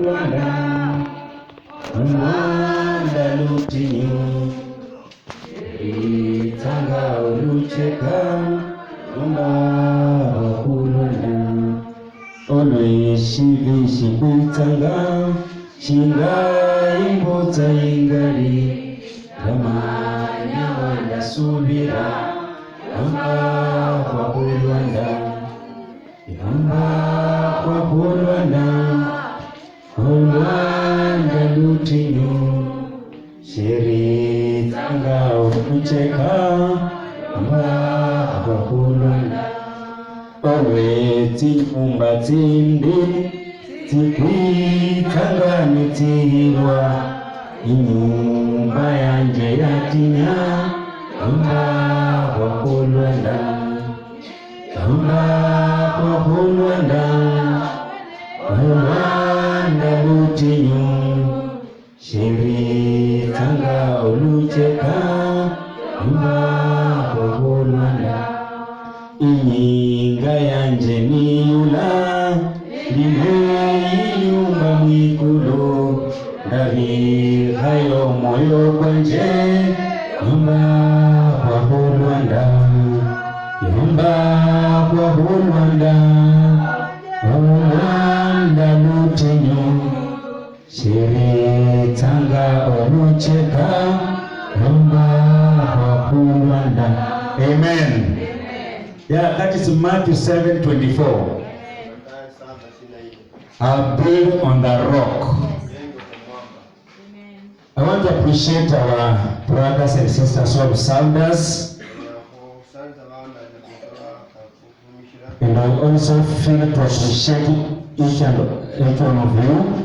wakulwanda Mwanda lutinyu Itanga olucheka Mwanda wakulwanda Olweshi shikuitanga Shinga imbota ingali Ramanya wanda subira Yamba kwa kulwanda Yamba kwa kulwanda Kulwanda lutinyu Shiri tanga ukucheka Yamba kwa kulwanda Owe tikumba tindi Tikwitanga nitirwa Inyumba yanje yatinya Yamba kwa kulwanda Yamba kwa kulwanda Kulwanda lutinyu Shiri tanga olucheka Yamba kwa kulwanda Inyinga yanje niyula Limeiyumba mwikulu Ndavi hayo moyo kwanje Yamba kwa kulwanda Yamba kwa kulwanda Kulwanda lutinyu Shiri tanga olucheka Yamba kwa kulwanda. Amen. Yeah, that is Matthew 7:24. I build on the rock. I want to appreciate our brothers and sisters who have served us. And I also feel to appreciate each one of you.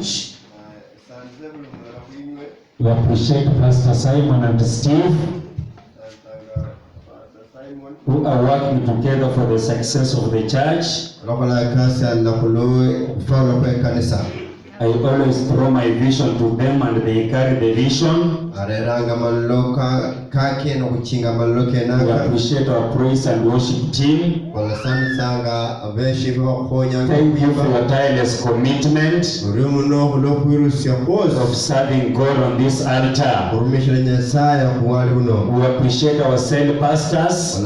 We appreciate Pastor Simon and Steve, who are working together for the success of the church. I always throw my vision to them and they carry the vision. We appreciate our praise and worship team. Thank you for your tireless commitment of serving God on this altar. We appreciate our cell pastors.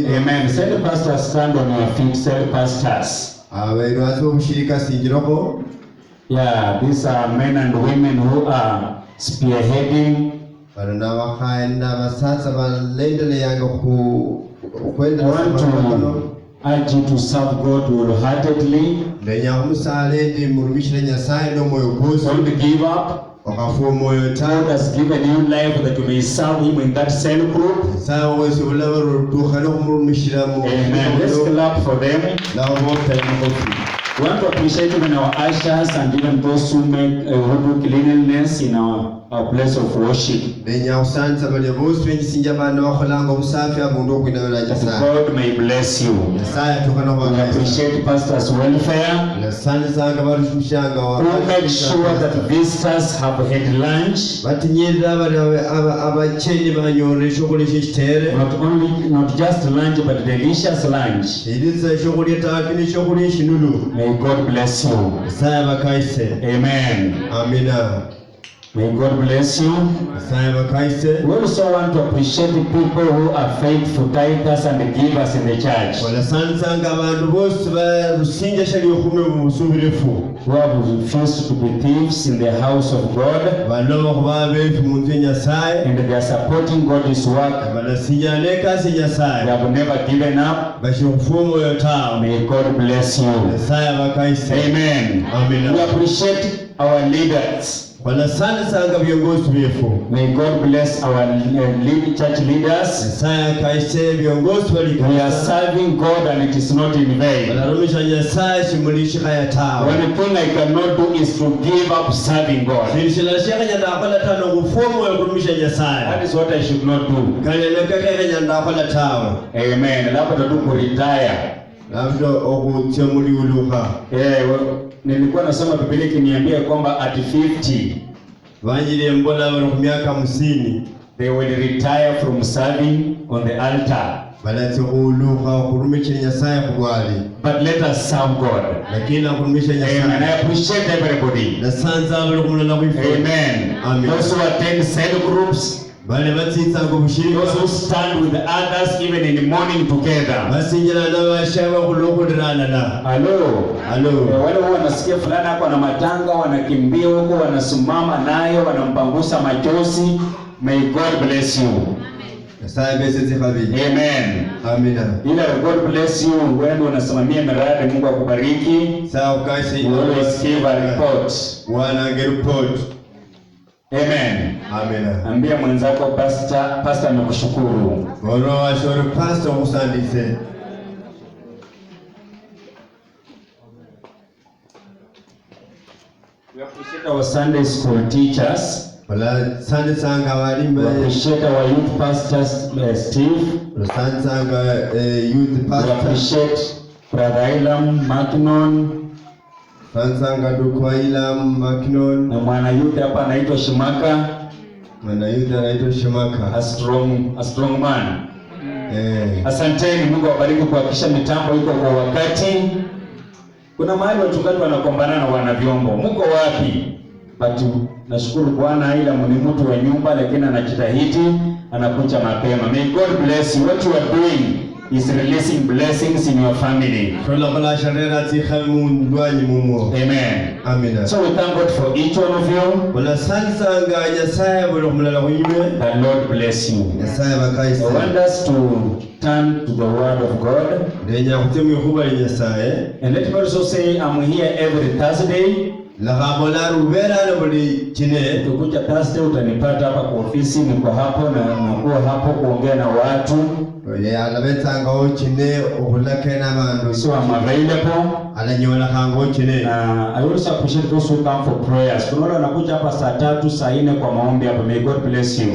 Amen. Cell pastors, stand on your feet, cell pastors. Yeah, these are men and women who are spearheading. I want to urge you to serve God wholeheartedly. Don't give up. God has given you life that you may serve Him in that cell group. Amen. Let's clap for them. We want to appreciate even our ushers and even those who make who do cleanliness in our place of worship. God may bless you. We appreciate Pastor's welfare. Who make sure that visitors have had lunch. Not just lunch, but delicious lunch. May God bless you. Amen. Amen. May God bless you. We also want to appreciate the people who are faithful tithers and givers in the church. Who have refused to be thieves in the house of God. And they are supporting God's work. They have never given up. May God bless you. Amen. We appreciate our leaders. May God bless our church leaders. We are serving God and it is not in vain. One thing I cannot do is to give up serving God. That is what I should not do. Amen. Nilikuwa nasoma Biblia ikiniambia kwamba at 50 they will retire from serving on the altar. But let us serve God. Amen. I appreciate everybody. Amen. Those who attend cell groups, those who stand with others even in the morning together. Hello. Wale wanasikia fulana hapo na matanga wanakimbia huko wanasimama nayo wanampangusa machozi. May God bless you. Amen. Ila God bless you. Wewe unasimamia miradi, Mungu akubariki. You always give a report. Amen. Ambia mwenzako pastor amekushukuru. We appreciate our Sunday school teachers. We appreciate our youth pastors, Steve. We appreciate Brother Ilam Mackinon. Na mwana youth hapa anaitwa Shimaka. A strong man. Asanteni, Mungu awabariki kuhakikisha mitambo iko kwa wakati. Kuna mahali wachungaji wanakombana na wana vyombo. Mko wapi? But nashukuru Bwana ila ni mtu wa nyumba lakini anajitahidi, anakuja mapema. May God bless you. What you are doing is releasing blessings in your family. Amen. So we thank God for each one of you. The Lord bless you. I want us to turn to the word of God. And let me also say I'm here every Thursday. Tukikuja Thursday utanipata hapa kwa ofisi, niko hapo na nakuwa hapo kuongea na watu. So I'm available. I also appreciate those who come for prayers. Kuna wale wanakuja hapa saa 3, saa 4 kwa maombi hapa. May God bless you.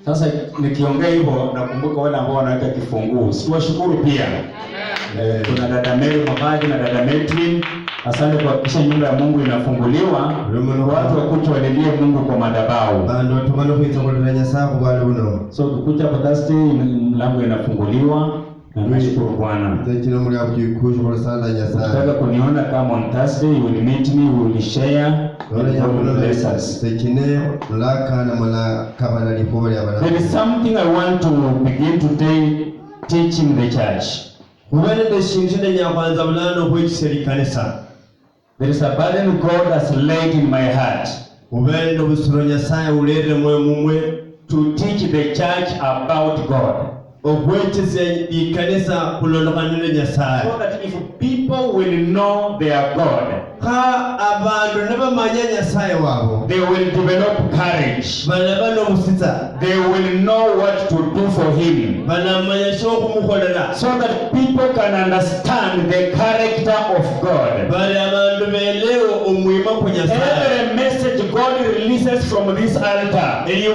Sasa nikiongea hivyo nakumbuka wale ambao wanaweka kifunguu. Siwashukuru pia. Kuna dada Mary Mabadi na dada Metrin. Asante kwa kisha nyumba ya Mungu inafunguliwa. Watu wakuja walilie Mungu kwa madhabahu. So kukuja kwa Thursday mlango inafunguliwa. Na nashukuru Bwana. Nataka kuniona kama on Thursday you will meet me, we will share. There is something I want to begin today teaching the church. There is a burden God has laid in my heart to teach the church about God. So that if people will know their God, they will develop courage. They will know what to do for Him. So that people can understand the character of God. Every message God releases from this altar, He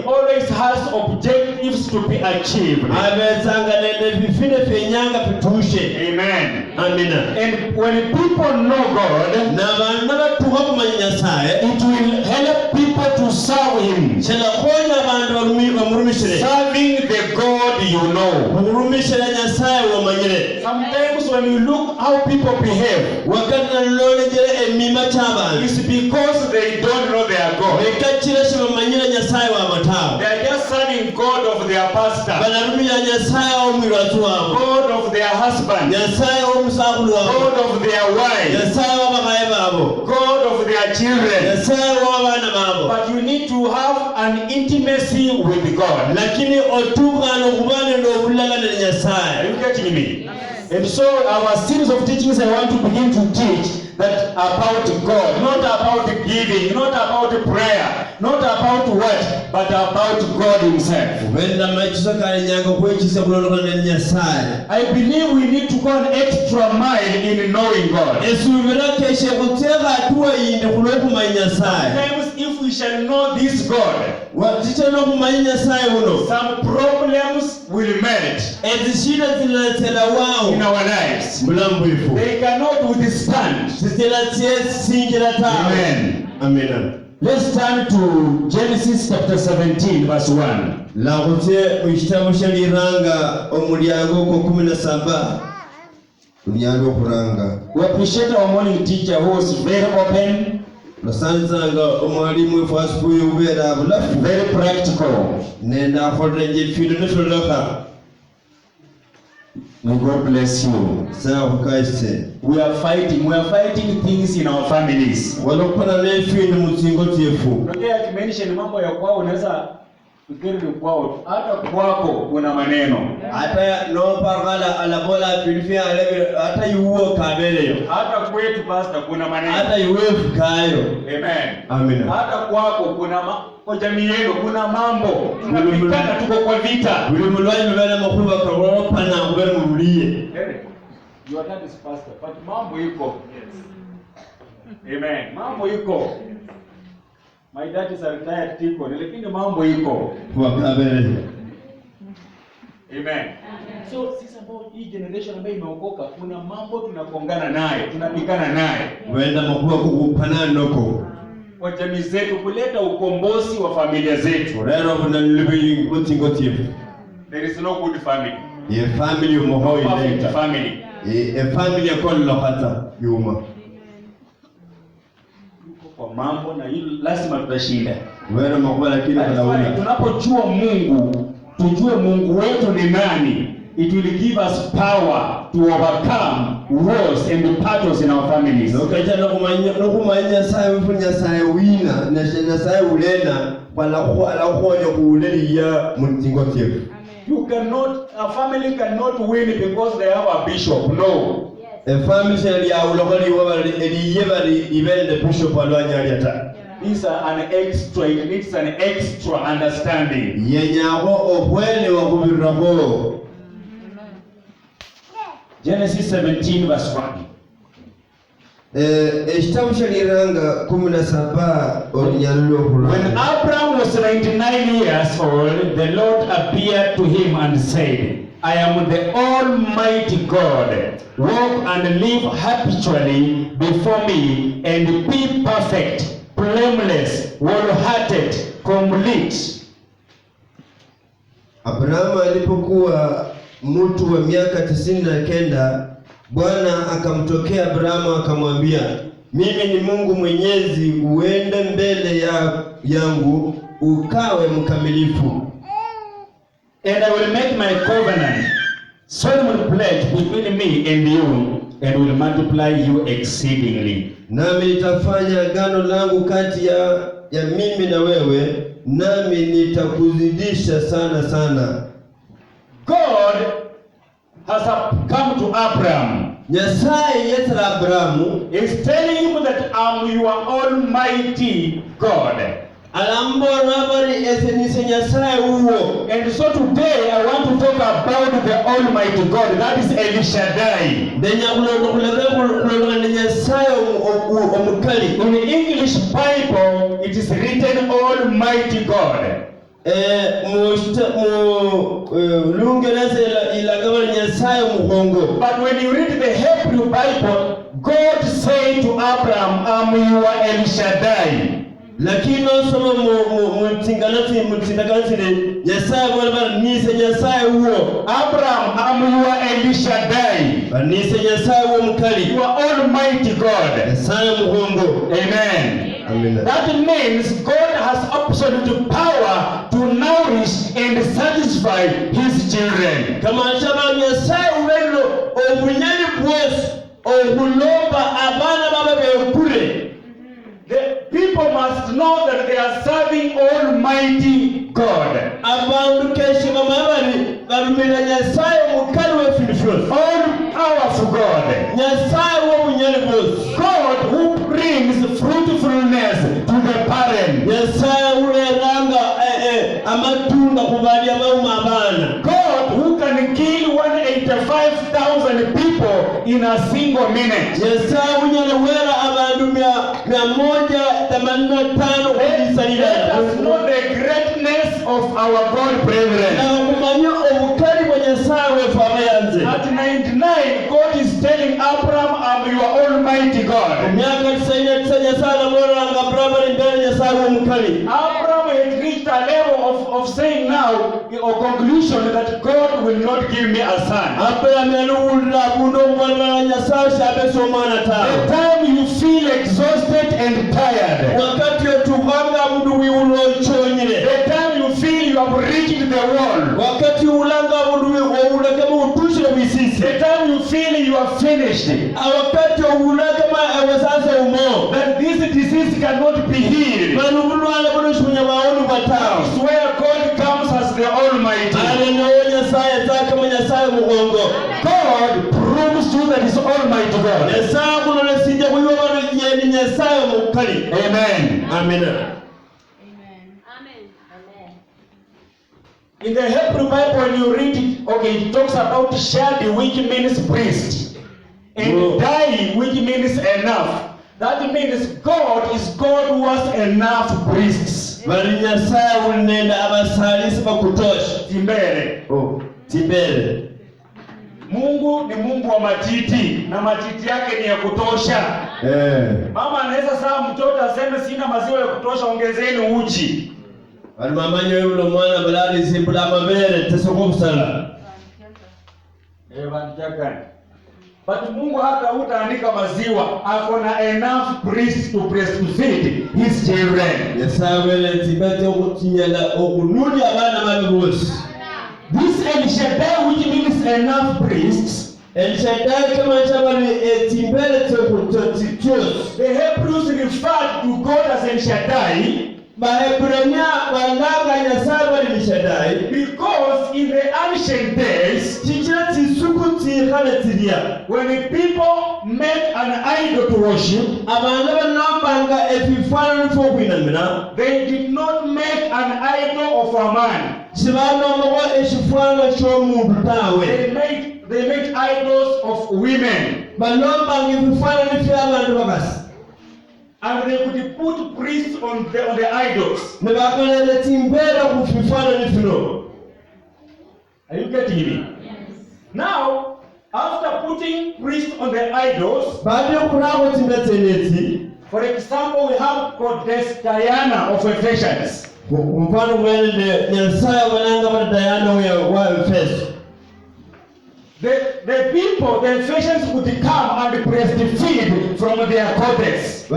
always has objectives to be achieved. Amen. And when people know God, it will help people to serve Him. Serving the God you know. Sometimes when you look how people behave, it's because they don't know their God. They are just serving God of their pastor, God of their husband, God of their wives, God of their children. But you need to have an intimacy with God. Are you getting me? And so our series of teachings I want to begin to teach that about God, not about giving, not about prayer, not about what, but about God Himself. I believe we need to go an extra mile in knowing God. Sometimes if we shall know this God, some problems will melt in our lives. They cannot withstand. Amen. Let's turn to Genesis chapter 17 verse 1. La route mshitamu shaliranga omulyango ko 17. Unyalo kuranga. We appreciate our morning teacher who was very open. Nasanzanga omwalimu fasibuye ubera bulafu, very practical. Nenda khoreje fido nefoloka. May God bless you. We are fighting things in our families. Walopana lefi ni mutingo tiefu. Ndio akimention mambo ya kwao unaweza fikiri ni kwao, hata kwako kuna maneno. Hata no pargala alabola filifia alebe hata yuo kabeleyo. Hata kwetu pastor kuna maneno. Hata yuo kayo. Amen. Amen. Hata kwako kuna kwa jamii yenu kuna mambo. Tunapigana, tuko kwa vita. Buli mulwanyi mbele makuba kwa pana kubele muliye. Your dad is pastor, but mambo iko. Yes. Amen. Mambo iko. My dad is a retired teacher, lakini mambo iko. Kwa kabele. Amen. So sisi ambao hii generation ambayo imeokoka kuna mambo tunakongana naye, tunapigana naye. Wenda makuba kupana noko. Kwa jamii zetu kuleta ukombozi wa familia zetu. Rero buna libi mutingo tiefu. There is no good family. Ye family umoho ile family. A family yakolo hata yuma. Kwa mambo na hilo lazima tutashinda. Wewe makuba lakini wanaona. Tunapojua Mungu, tujue Mungu wetu ni nani. It will give us power to overcome wars and battles in our families. Nokaja nokumanya sayo mfunya sayo wina na sayo ulena wala kuonyo kuulelia mutingo tiefu. You cannot, a family cannot win because they have a bishop. No. A family shall ya ulokali wabali eliyebali ibende bishop alwanya yata. These are an extra, it needs an extra understanding. Yenyago obwele wa kubirabo. Genesis 17 verse 1. Eshitabu shaliranga 17 orinyalilo kula. When Abraham was 99 years old, the Lord appeared to him and said, I am the Almighty God. Walk and live habitually before me and be perfect, blameless, wholehearted, complete. Abrahamu alipokuwa mtu wa miaka 99, Bwana akamtokea Abrahamu akamwambia, mimi ni Mungu Mwenyezi, uende mbele yangu ukawe mkamilifu. And I will make my covenant, solemn pledge between me and you, and will multiply you exceedingly. Nami nitafanya agano langu kati ya mimi na wewe, nami nitakuzidisha sana sana. God has come to Abraham. Nyasaye yetara Abrahamu is telling him that I'm your Almighty God. Alambora bari esenise Nyasaye uwo. And so today I want to talk about the Almighty God. That is El Shaddai. Denya kulonga Nyasaye omukali. In the English Bible it is written Almighty God. But when you read the Hebrew Bible, God said to Abraham, I'm your El Shaddai. Lakini osoma mutingakansi Nyasaye bwana nise Nyasaye uwo. Abraham, I'm your El Shaddai. Nise Nyasaye uwo mukali. You are Almighty God. Nyasaye muhongo. Amen. Amen. That means God has absolute power to nourish and satisfy his children. Kama chama Nyasaye uwelo obunyali bwesi obulomba abana baba bekule. The people must know that they are serving Almighty God. Abantu keshi mamabali barumira Nyasaye mukali we filifos. All powerful God. Nyasaye wo bunyali bwesi. God who brings fruitfulness to the barren. Nyasaye ureranga amatunda kubali abauma abana. God who can kill 185,000 people in a single minute. Nyasaye unyala wera abantu 185 kujisalira. Let us know the greatness of our God, brethren. Na kumanya obukali bwa Nyasaye we fama yanze. At 99, God is telling Abraham, I'm your Almighty God. Myaka 99 Abraham had reached a level of saying now, or conclusion that God will not give me a son. The time you feel exhausted and tired, the time you feel you have reached the wall, the time you feel you are finished, that this disease cannot be healed, that's where God comes as the Almighty. God proves you that He's Almighty God. Amen. Amen. In the Hebrew Bible, when you read it, it talks about shadi, which means priest, and dai, which means enough. That means God is God who has enough priests. Timbele. Mungu ni Mungu wa matiti, na matiti yake ni ya kutosha. Mama anaweza saa mtoto aseme sina maziwa ya kutosha, ongezeni uji. But Mungu hata utaandika maziwa, akona enough priests to breastfeed his children. This El Shaddai, which means enough priests, El Shaddai the Hebrews referred to God as El Shaddai because in the ancient days, when the people made an idol to worship, they did not make an idol of a man. They made idols of women. And they could put priests on the idols. Are you getting me? Yes. Now, after putting priests on the idols, for example, we have Goddess Diana of Ephesians. The people, the Ephesians, would come and breastfeed from their goddess.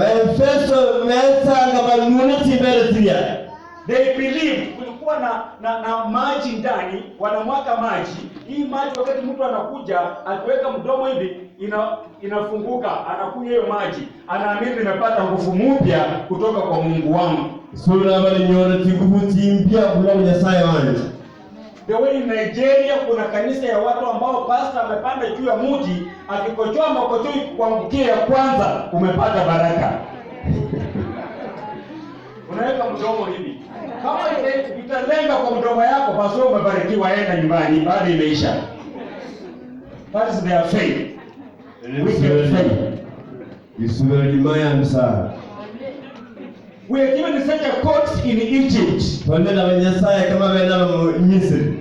They believed kulikuwa na maji ndani, wanamwaga maji. Hii maji wakati mtu anakuja, akiweka mdomo hivi, inafunguka, anakunywa hiyo maji. Anaamini nimepata nguvu mpya kutoka kwa Mungu wangu. The way in Nigeria kuna kanisa ya watu ambao pastor amepanda juu ya mti, akikojoa makojo kuangukia ya kwanza, umepata baraka. Unaweka mdomo hivi. Kama italenga kwa mdomo yako, basi umebarikiwa, enda nyumbani, baada imeisha. That is their faith. Wicked faith. We are given such a court in Egypt.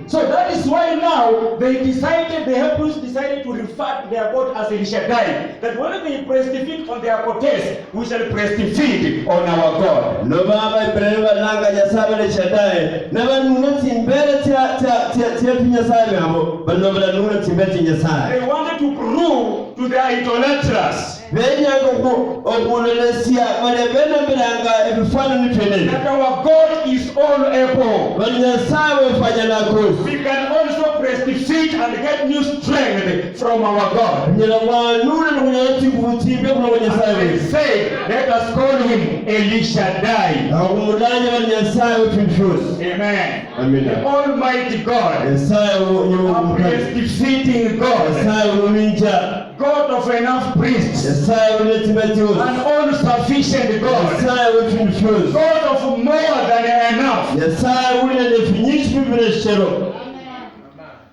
So that is why now the Hebrews decided to refer to their God as El Shaddai. That when they breastfeed on their goddess, we shall breastfeed on our God. They wanted to prove to the idolaters that our God is all able. We can also breastfeed and get new strength from our God. They say, let us call him El Shaddai. Amen. The Almighty God, a breastfeeding God, God of enough priests, an all-sufficient God, God of more than enough.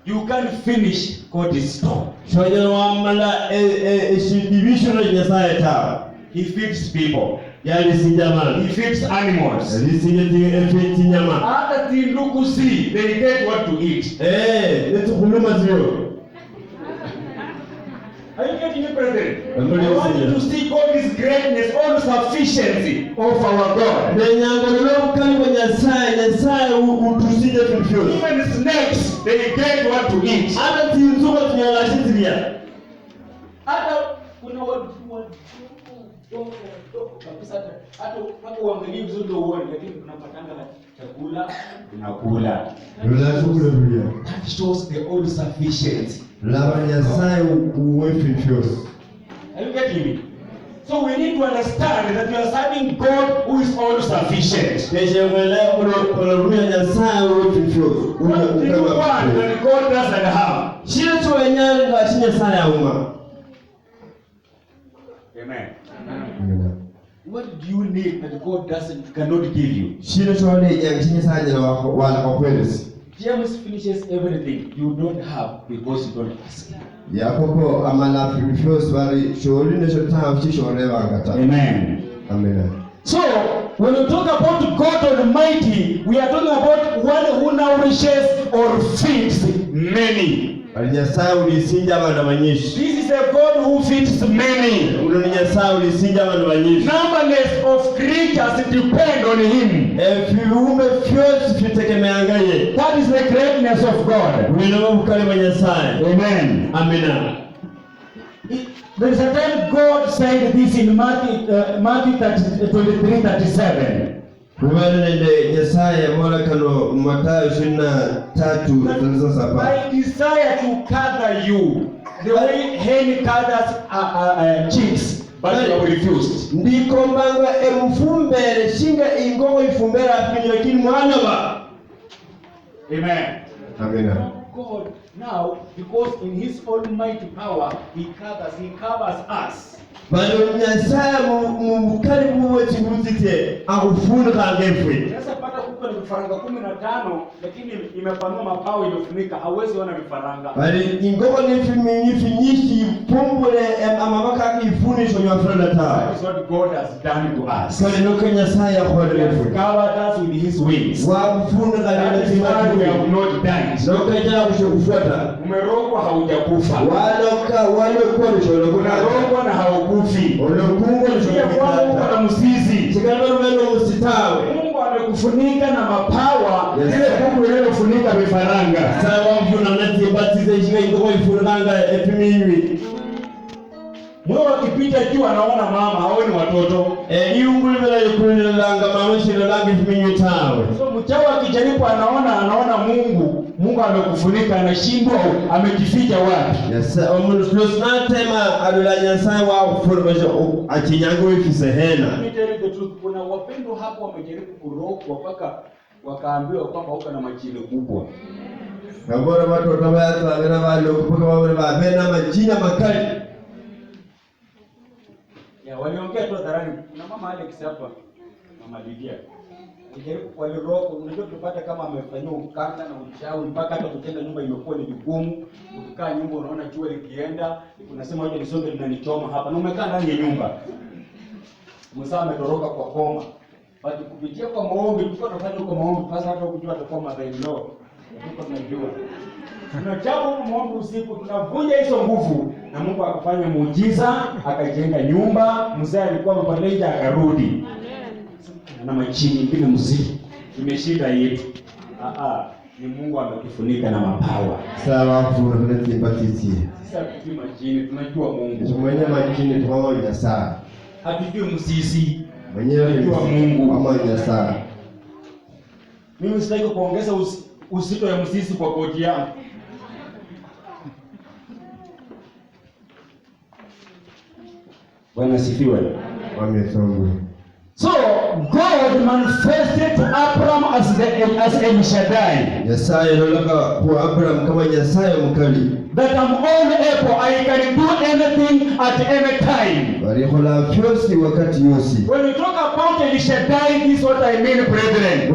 You can't finish God's store. He feeds people. He feeds animals. After the lukusi, they get what to eat. Are you getting me, brethren? I want you to see God's greatness, all sufficiency of our God. Even snakes, they get what to eat. That shows the all sufficiency. Are you getting me? So we need to understand that we are serving God who is all sufficient. What do you want that God doesn't have? Amen. What do you need that God cannot give you? James finishes everything you don't have because you don't ask. Amen. So, when we talk about God Almighty, we are talking about one who nourishes or feeds many. This is a God who feeds many. Numberless of creatures depend on Him. That is the greatness of God. Amen. There is a time God said this in Matthew 23:37. I desire to gather you the way hen gathers chicks, but you have refused. Amen. God now, because in His almighty power, He covers us. Sasa pata kuko ni vifaranga 15 lakini imepanua mapao imefunika, hauwezi ona vifaranga. Bali ingoko ni finyishi pumbule amamaka kifunisho ya franda ta. That is what God has done to us. Kwa neno Kenya saya khorefu. Covered us with His wings. Wa kufunga kana tima we have not died. Nokaja kushokufuata. Umerogwa haujakufa. Walokuwa nisholo kuna rogwa na haukufi. Olokungo nisholo na msizi. Chikalo meno msitawe. Mungu amekufunika na mapawa ile Mungu ile kufunika vifaranga. Sawa mfuna mnati batize ishika ingoko ifuranga epimiwi. Mwewe akipita juu anaona mama, haoni watoto. Niungulibela yukulilanga mama shilolanga epimiwi tawe. So mchawa akijaribu anaona Mungu amekufunika, anashindwa amejificha wapi? Yes, omunusnatema adulanya sawa kufurubisha achinyango ifisehena. Mimi tell the truth, kuna wapendo hapo wamejaribu kurokwa mpaka wakaambiwa kwamba uko na machine kubwa. Ngabora watu watabaya wagana wale kutoka wale babena majina makali. Ya waliongea tu hadharani. Kuna mama Alex hapa, mama Lydia. Wale roko unajua tupata kama amefanywa ukanda na uchawi mpaka hata kujenga nyumba imekuwa ni vigumu. Ukikaa nyumba unaona jua likienda, unasema waje nisonge linanichoma hapa. Na umekaa ndani ya nyumba. Musa ametoroka kwa koma. Bali kupitia kwa maombi, tulikuwa tunafanya kwa maombi, sasa hata ukijua atakuwa mother-in-law. Tulikuwa tunajua. Tunachapa maombi usiku, tunavunja hizo nguvu na Mungu akafanya muujiza, akajenga nyumba, mzee alikuwa mpaleja akarudi. Na machini ingine mziki imeshinda yetu. Ni Mungu ametufunika na mapawa. Sawa kuna tunatibatizie. Sisi hatujui machini, tunajua Mungu. Tumwenye machini tunaona sana. Hatujui msisi. Mwenyewe tunajua Mungu pamoja sana. Mimi sitaki kuongeza uzito ya msisi kwa koti yangu. Bwana sifiwe. Amen. So God manifested to Abraham as El Shaddai. Yesaya nolaka kwa Abraham kama Yesaya mkali. That I'm all able, I can do anything at any time. Bali hola fyosi wakati yosi. When we talk about El Shaddai, this is what I mean, brethren.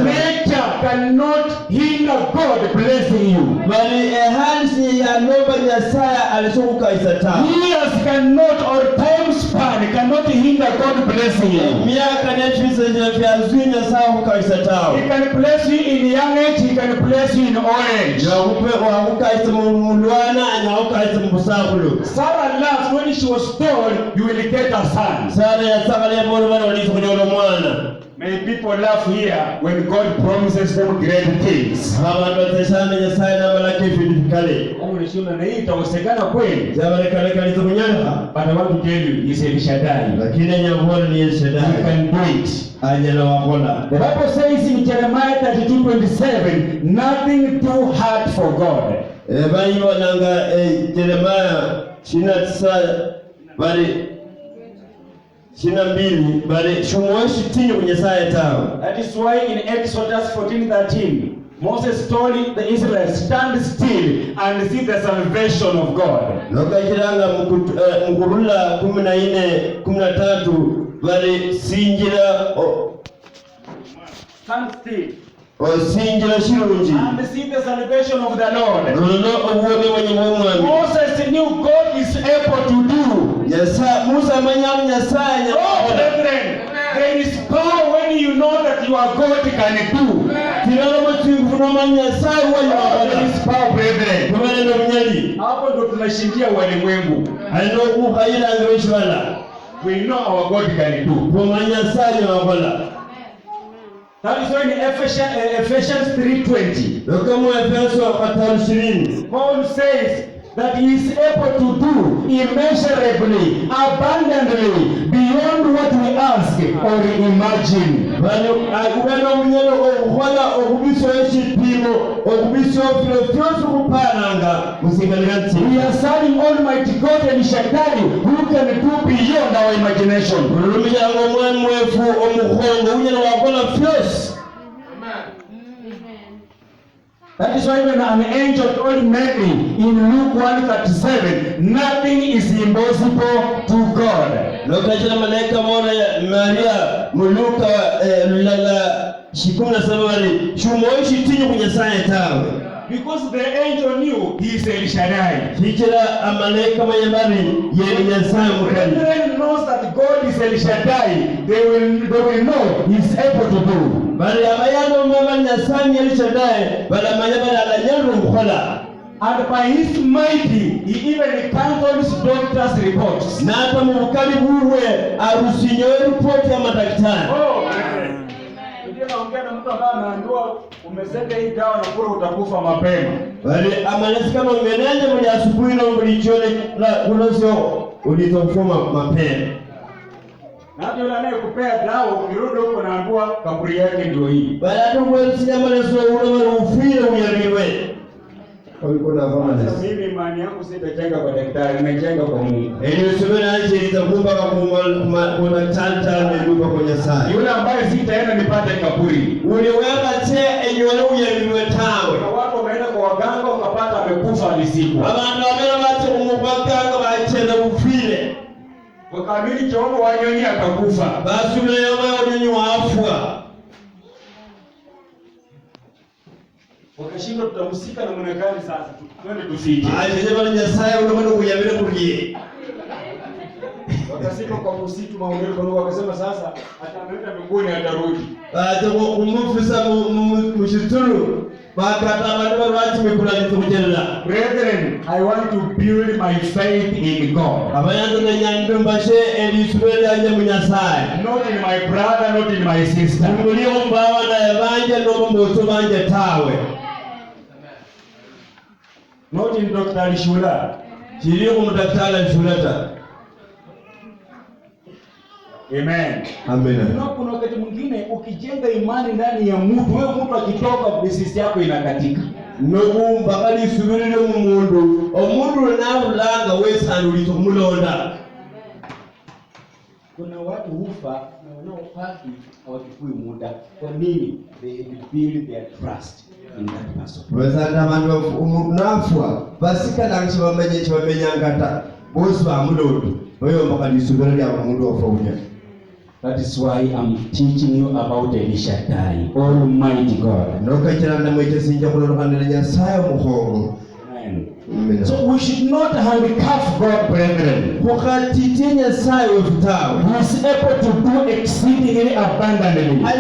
Nature cannot hinder God blessing you. Bali ehansi ya noba Yesaya alishuka isata. Years cannot or time span cannot hinder God blessing you. Miaka nechize vya zunya sawa huka isatao. He can bless you in young age, he can bless you in old age. Ya upe wa huka isamu kulwana anyauka mbusakhulu. Sarah laughed when she was told you will get a son. Sarah yasakale mwana bana olifunyola mwana. May people laugh here when God promises them great things. Abantu batashana Nyasaye nabalake vifikale. Unashona na hii itakosekana kweli. Zabale kale kale tukunyana. But I want to tell you, is El Shaddai. Lakini nyangona ni El Shaddai. You can do it. Anyala wakola. The Bible says in Jeremiah 32:27, nothing too hard for God. Bayiwa nanga Jeremiah 29 bali Shina mbili bali shumweshi tinyo kunyesaye tawe. That is why in Exodus 14:13 Moses told the Israelites, stand still and see the salvation of God. Lokajiranga mkurula 14:13 bali sinjira stand still. Sinjira shirunji. And see the salvation of the Lord. Moses knew God is able to do. Musa manyam Nyasaye. Oh, brethren, there is power when you know that your God can do. There is power, brethren. Hapo ndo tunashindia walimwengu. We know our God can do. That is why in Ephesians 3:20, Paul says that he is able to do immeasurably, abundantly, beyond what we ask or imagine. We are serving Almighty God El Shaddai, who can do beyond our imagination. That is why when an angel told Mary in Luke 1:37, nothing is impossible to God. Lokajira malaika mwana ya Maria muluka lala shikuna sabari shumoishi tinyo kunyesaye tawe. Because the angel knew he is El Shaddai. Hijira amalaika mayambari ye Nyasaye mukali. Everyone knows that God is El Shaddai. They will know he is able to do. Bali amayano mama Nyasaye El Shaddai bali amayabala alanyalo mukhala. And by his mighty, he even cancels doctors' reports. Na hata mukali buwe arusinyo report ya madaktari. Naongea na mtu ambaye anaambiwa umeseka hii dawa na kula utakufa mapema. Bali amanesi kama umenaje mwenye asubuhi na ulichole la unasio ulitofuma mapema. Na hata yule anayekupea dawa ukirudi huko naambiwa kaburi yake ndio hii. Bali hata wewe sinyama na sio ule ufire uyaliwe. Sasa mimi imani yangu sitajenga kwa daktari, najenga kwa Mungu. Usibena aje itakumba kwa daktari ndio kwa Nyasaye. Yule ambaye sitaenda nipate kaburi. Uliweka te enyole uyaliwe tawe. Watu wameenda kwa waganga wakapata amekufa alisiku. Abantu wamera bati umuganga bacheza ufire. Wakamili chomo wanyonyi akakufa. Basi yule wanyonyi waafwa. Wakashindwa tutamsika na mwanakani sasa. Twende tufike. Aje bali Nyasaye unakwenda kuyabira kuriye. Wakasika kwa msitu maongeo kwa wakasema sasa ataenda mbinguni atarudi. Aje kumufisa mushituru. Bakata abantu bati mekulaniza kujenera. Brethren, I want to build my faith in God. Abayando nyando mbashe elisubeli anje munyasaye. Not in my brother, not in my sister. Mulio mbawa na yabanje no mboto banje tawe. Not in Dr. Alishula. Chilio kumdaktari Alishulata. Amen. Amen. Kuna wakati mwingine ukijenga imani ndani ya mtu, wewe mtu akitoka business yako inakatika. Nobu mbakali subirire mu mundu. Omundu nabulanga wesandulito kumulonda. Kuna watu hufa na wanaopaki hawachukui muda. Kwa nini? They build their trust in that person. Wezana abantu umunafwa basika nangchi bamenye ngata. Bosi ba mulondo. Oyo mbakali subirire ya mundu ofaunya. That is why I'm teaching you about El Shaddai, Almighty God. Nokachira ndamwe chesinja kulondokana Nyasaye muhongo. Amen. So we should not handcuff God, brethren. He is able to do exceedingly abundantly. We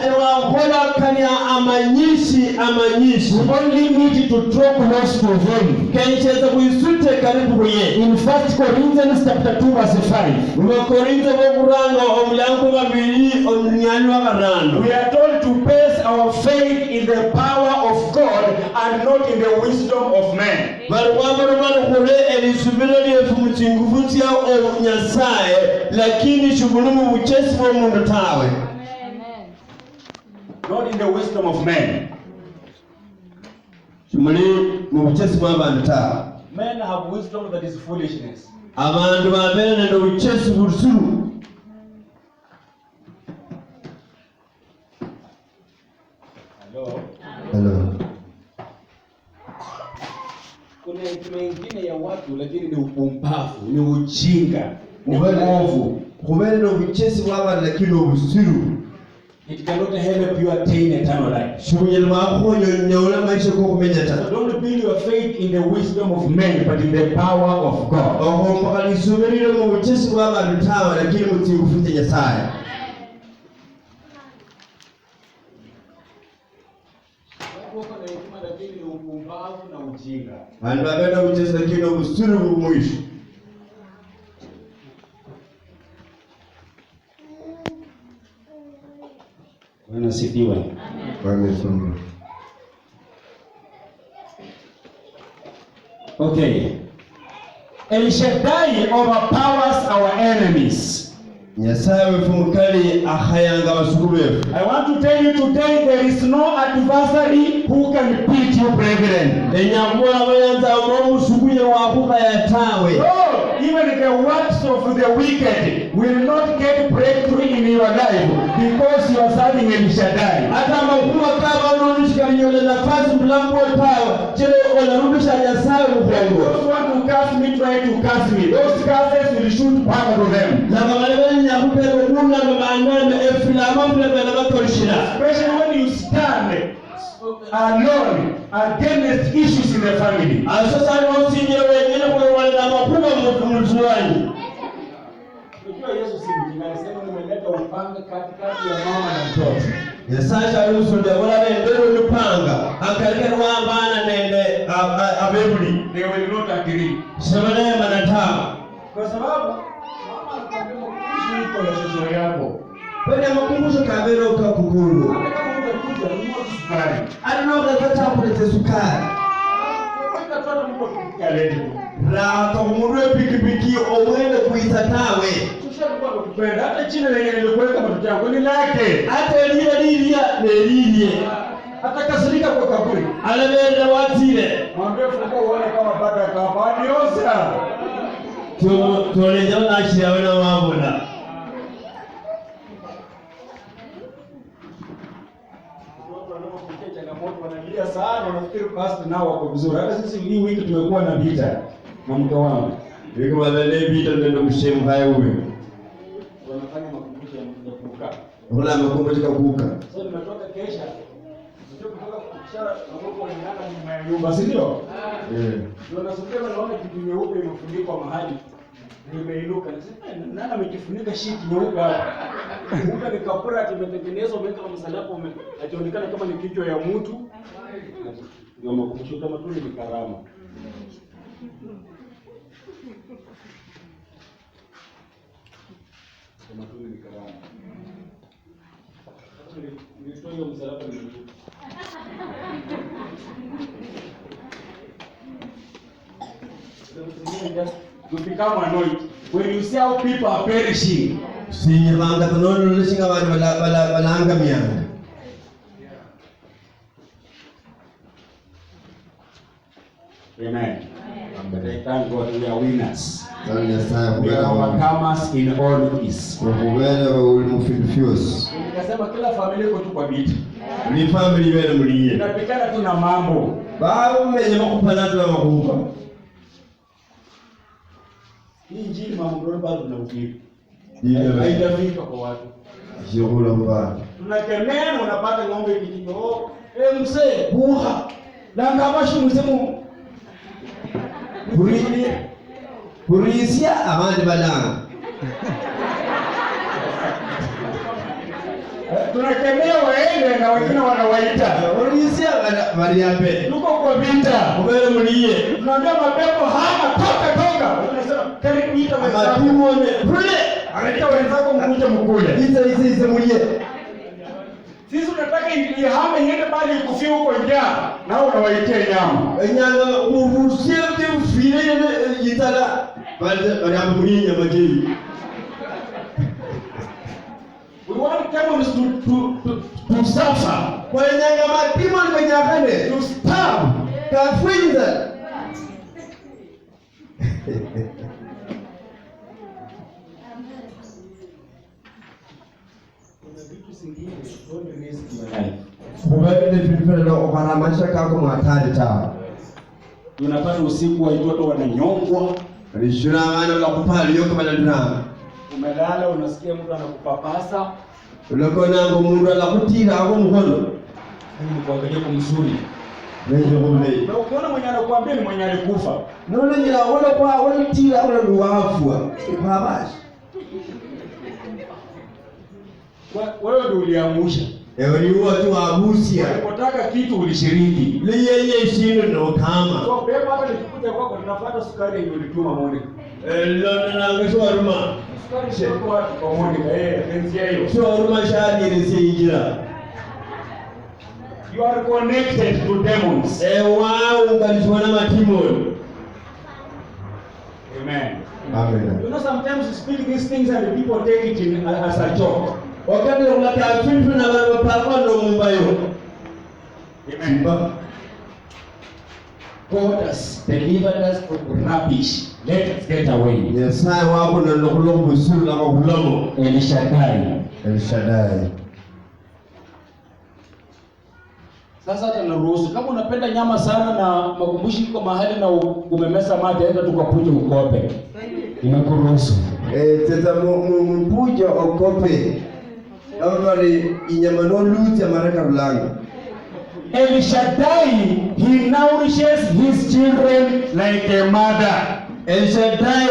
only need to draw close to Him. In 1 Corinthians chapter 2 verse 5. We are told to base our faith in the power of God and not in the wisdom of men. Not in the wisdom of men. Men have wisdom that is foolishness. Hello. Kuna mengine ya watu lakini ni upumbavu, ni ujinga, ni uovu. It cannot help you attain eternal life. So don't build your faith in the wisdom of men, but in the power of God. Okay. El Shaddai overpowers our enemies. I want to tell you today, there is no adversary who can beat you, brethren. Oh, even the works of the wicked will not get breakthrough in your life because you are serving El Shaddai. Those want to curse me, try to curse me. Those curses will shoot back to them. Especially when you stand alone against issues in the family. They will not agree. Kwa sababu hata chini lenye nilikuweka mtoto yangu ni lake. Hata lile hata kasirika kwa kaburi. Alebele watile. Mwambie funga uone kama baba kama adiosa. Tuolejana na shia wena wabona. Wanalia sana, wanafikiri pastor nao wako vizuri. Hata sisi hii wiki tumekuwa na vita na mke wangu. Wiki wale vita ndio mshemu haya huyo. Wanafanya makumbusho ya kuvuka. Wala makumbusho ya kuvuka. Sasa nimetoka kesha. Ndio kutoka kushara na mambo yanaenda nyumba, si ndio? Ndio nasema naona kitu nyeupe imefunikwa mahali. Nimeinuka nasema nani amekifunika sheet nyeupe hapa? Kumbe ni kapura kimetengenezwa umeweka msalaba ationekana kama ni kichwa ya mtu. Ndio makumbusho kama tu ni karama. Kama tu ni karama. Nilitoa hiyo msalaba ni mtu. To become annoyed when you see how people are perishing. Amen. But I thank God we are winners. We are overcomers in all this. Nikasema kila familia iko tu kwa vita. Ni family wewe mliye. Tunapikana tu na mambo. Baba mwenye makupana tu makupa. Hii injili mambo bado tunahubiri. Haijafika kwa watu. Sio mbaya. Tunakemea unapata ng'ombe kijiko. Mzee buha. Na kama shi msemo kurisia abandi balanga. Tunakemea waende na wengine wanawaita. Kurisia variabe. Tuko kwa vita. Mbele mliye. Tunaambia mapepo hama toka. Tunasema karibu ita wenzako. Matimone. Kule. Anaita wenzako mkuje mkule. Ita mliye. Sisi tunataka ihame iende bali kufia huko njaa. Na unawaitia nyama. Nyama uvusie mfile yitala. Bali amuri nyama jei. We want demons to suffer. Kwa nyanga matimo ni kanyakane. To starve. Kafinza. Kubadili vipele na okaramasha kako mwatari chao. Tunapata usiku wa watoto wananyongwa. Rishuna wana la kupali yoko manaduna. Umelala unasikia mtu anakupapasa. Ulokona ngo mundu anakutira ako mkono. Ni kuangalia kwa mzuri. Ndio kumbe. Na ukiona mwenye anakuambia ni mwenye alikufa. Ndio nyira wala tira wala duwafua. Ipabashi. Wewe ndio uliamusha. Uliua tu abusia. Unataka kitu ulishiriki. Liye shino no kama. So pepo hapa nikikuja kwako tunafuata sukari ndio ulituma Monica. Lona na ngesho aruma. Sukari shiko wapi kwa Monica? Tenzia hiyo. Sio aruma shani nisiingira. You are connected to demons. Wao ungalishwana matimo. Amen. Amen. You know sometimes you speak these things and the people take it as a joke. Wakati unataka vitu na wapapa ndo mumbayo. Amen. God has delivered us from rubbish. Let us get away. Yes, I wako na lokoloko busuru la kulamo. El Shaddai. Sasa hata naruhusu kama unapenda nyama sana na makumbushi iko mahali na umemesa mate, enda tukapunje ukope. Nimekuruhusu. Teta mpuja okope. Everybody inyama no luti amareka rulango. El Shaddai, he nourishes his children like a mother. El Shaddai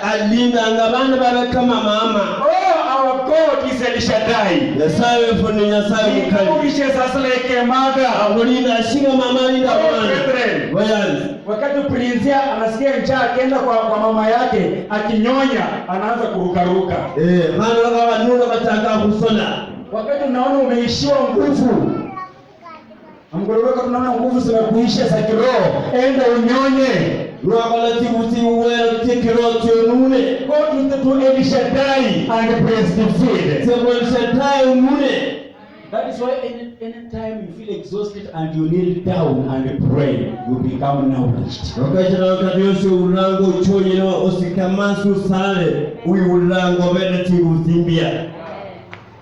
alinda ngabana baba kama mama. Oh, our God is El Shaddai. Yasawe funi yasawe He mukali. nourishes us like a mother. Abulinda shinga mama linda Brethren, mwana. wakati prinsia anasikia njaa akienda kwa mama yake akinyonya anaanza kurukaruka. Maana kama nuna bataka kusona. Wakati unaona umeishiwa nguvu, amgororoka tunaona nguvu zinakuisha za kiroho, enda unyonye. Ruakala tibuti uwera tikiro tionune. Go to El Shaddai and breastfeed. Sebo El Shaddai unune. That is why any time you feel exhausted and you kneel down and pray, you become nourished. Wakati yote ulango chonye na osikamansu sale, ulango bene tibuzimbia.